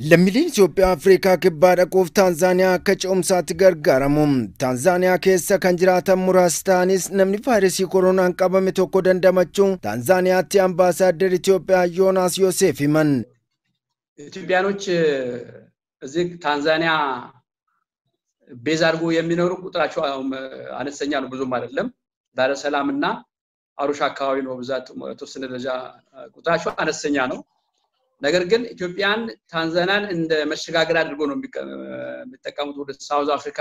Lammiileen Itoophiyaa Afrikaa kibbaa dhaquuf Taanzaaniyaa akka ce'umsaatti gargaaramu. Taanzaaniyaa keessa kan jiraatan muraasni ta'anis namni vaayirasii koronaan qabame tokko dandamachuun Taanzaaniyaatti አምባሳደር ኢትዮጵያ ዮናስ ዮሴፍ himan. ኢትዮጵያኖች እዚህ ታንዛኒያ ቤዝ አድርጎ የሚኖሩ ቁጥራቸው አነስተኛ ነው፣ ብዙም አይደለም። ዳር ሰላምና አሩሽ አካባቢ ነው ብዛት ተወሰነ ደረጃ ቁጥራቸው አነስተኛ ነው። ነገር ግን ኢትዮጵያን ታንዛኒያን እንደ መሸጋገር አድርጎ ነው የሚጠቀሙት ወደ ሳውዝ አፍሪካ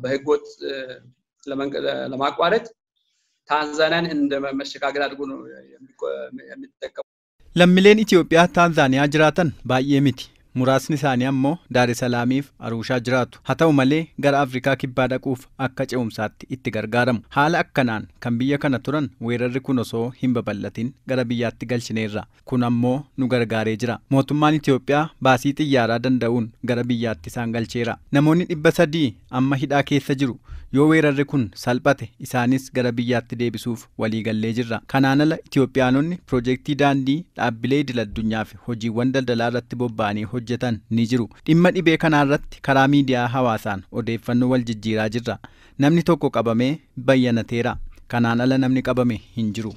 በህገወጥ ለማቋረጥ ታንዛኒያን እንደ መሸጋገር አድርጎ ነው የሚጠቀሙት። lammiileen Itoophiyaa Taanzaaniyaa jiraatan baay'ee miti. Muraasni isaanii ammoo Daar es Salaamiif Arushaa jiraatu. Haa ta'u malee gara Afrikaa kibbaa dhaquuf akka ce'umsaatti itti gargaaramu. Haala akkanaan kan biyya kana turan weerarri kun osoo hin babal'atin gara biyyaatti galchineerra. Kun ammoo nu gargaaree jira. Mootummaan Itoophiyaa baasii xiyyaaraa danda'uun gara biyyaatti isaan galcheera. Namoonni 300 amma hidhaa keessa jiru. Yoo weerarri kun salphate isaanis gara biyyaatti deebisuuf walii gallee jirra. Kanaan ala Itoophiyaanonni piroojeektii daandii dhaabbilee idil-addunyaa fi hojiiwwan daldalaa irratti bobba'anii hojjetan ni jiru. Dhimma dhibee kanaa irratti karaa miidiyaa hawaasaan odeeffannoo wal jijjiiraa jirra. Namni tokko qabamee bayyanateera. Kanaan ala namni qabame hin jiru.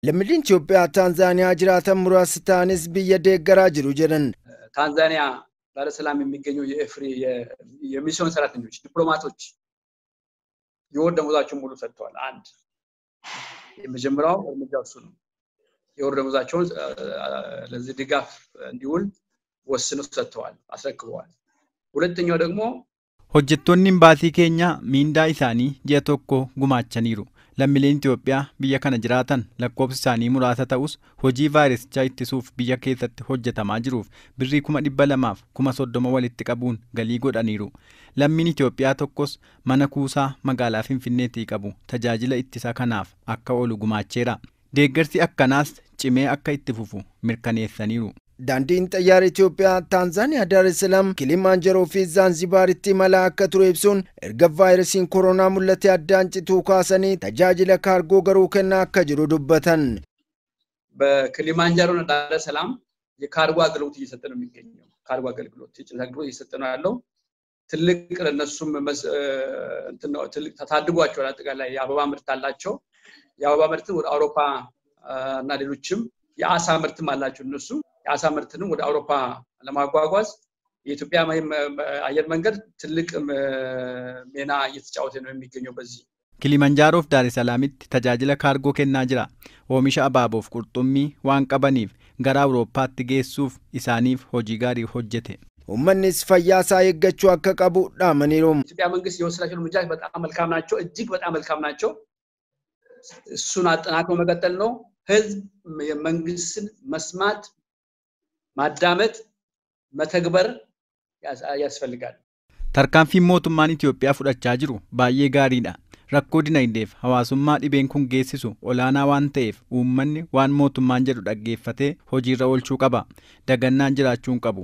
Lammiileen Itoophiyaa Taanzaaniyaa jiraatan muraasni ta'anis biyya deeggaraa jiru jedhan. ታንዛኒያ ዳር es Salaam የሚገኙ የሚስዮን ሰራተኞች ዲፕሎማቶች የወር ደመወዛቸውን ሙሉ ሰጥተዋል። አንድ የመጀመሪያው እርምጃው እሱ ነው። የወር ደመወዛቸውን ለዚህ ድጋፍ እንዲውል ወስነው ሰጥተዋል፣ አስረክበዋል። ሁለተኛው ደግሞ hojjettoonni baasii keenya miindaa isaanii ji'a tokko gumaachaniiru. Lammiileen Itoophiyaa biyya kana jiraatan lakkoofsi isaanii muraasa ta'us hojii vaayirasichaa ittisuuf biyya keessatti hojjetamaa jiruuf birrii 200,000 30 walitti qabuun galii godhaniiru. Lammiin Itoophiyaa tokkos mana kuusaa magaalaa Finfinneetii qabu tajaajila ittisa kanaaf akka oolu gumaacheera. Deeggarsi akkanaas cimee akka itti fufu mirkaneessaniiru. Daandiin xayyaara Itoophiyaa Taanzaaniyaa Daar es Salaam Kilimanjaroo fi Zanzibaaritti mala akka ture ibsuun erga vaayirasiin koronaa mul'ate addaan cituu kaasanii tajaajila kaargoo garuu kennaa akka jiru dubbatan. በኪሊማንጃሮና ዳር es Salaam የካርጎ አገልግሎት እየሰጠ ነው የሚገኘው። ካርጎ አገልግሎት እየሰጠ ነው ያለው። ትልቅ ለነሱም ትልቅ ተታድጓቸው አጠቃላይ የአበባ ምርት አላቸው። የአበባ ምርት ወደ አውሮፓ እና ሌሎችም የአሳ ምርትም አላቸው። እነሱ የአሳ ምርትን ወደ አውሮፓ ለማጓጓዝ የኢትዮጵያ አየር መንገድ ትልቅ ሚና እየተጫወተ ነው የሚገኘው። በዚህ Kilimanjaroof Daar es Salaamitti tajaajila kaargoo kennaa jira. Oomisha abaaboof qurxummii waan qabaniif gara Awurooppaatti geessuuf isaaniif hojii gaarii hojjete. Uummannis fayyaa isaa eeggachuu akka qabu dhaamaniiru. ኢትዮጵያ መንግስት የወሰዳቸው እርምጃዎች በጣም መልካም ናቸው፣ እጅግ በጣም መልካም ናቸው። እሱን አጠናክሮ መቀጠል ነው። ህዝብ የመንግስትን መስማት ማዳመጥ መተግበር ያስፈልጋል። Tarkaanfiin mootummaan Itoophiyaa fudhachaa jiru baay'ee gaariidha. Rakkoo dinagdeef hawaasummaa dhibeen kun geessisu olaanaa waan ta'eef uummanni waan mootummaan jedhu dhaggeeffatee hojiirra oolchuu qaba. Dagannaan jiraachuu hin qabu.